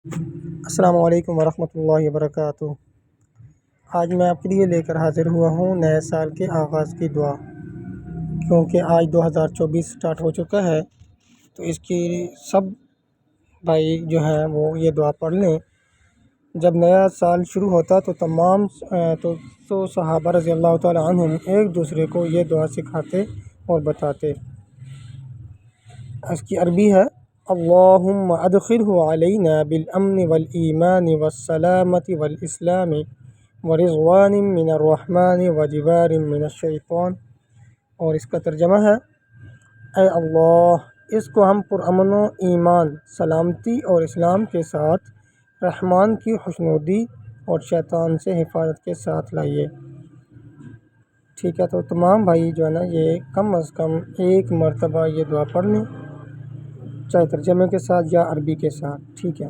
السلام علیکم ورحمۃ اللہ وبرکاتہ۔ آج میں آپ کے لیے لے کر حاضر ہوا ہوں نئے سال کے آغاز کی دعا، کیونکہ آج 2024 سٹارٹ ہو چکا ہے، تو اس کی سب بھائی جو ہیں وہ یہ دعا پڑھ لیں۔ جب نیا سال شروع ہوتا تو تمام صحابہ رضی اللہ تعالی عنہم ایک دوسرے کو یہ دعا سکھاتے اور بتاتے۔ اس کی عربی ہے: اللہم ادخلہ علینا بالامن والایمان والسلامة والاسلام ورضوان من الرحمن وجوار من الشیطان۔ اور اس کا ترجمہ ہے: اے اللہ، اس کو ہم پرامن و ایمان، سلامتی اور اسلام کے ساتھ، رحمان کی خوشنودی اور شیطان سے حفاظت کے ساتھ لائیے۔ ٹھیک ہے، تو تمام بھائی جو ہے نا یہ کم از کم ایک مرتبہ یہ دعا پڑھ لیں، چاہے ترجمے کے ساتھ یا عربی کے ساتھ۔ ٹھیک ہے۔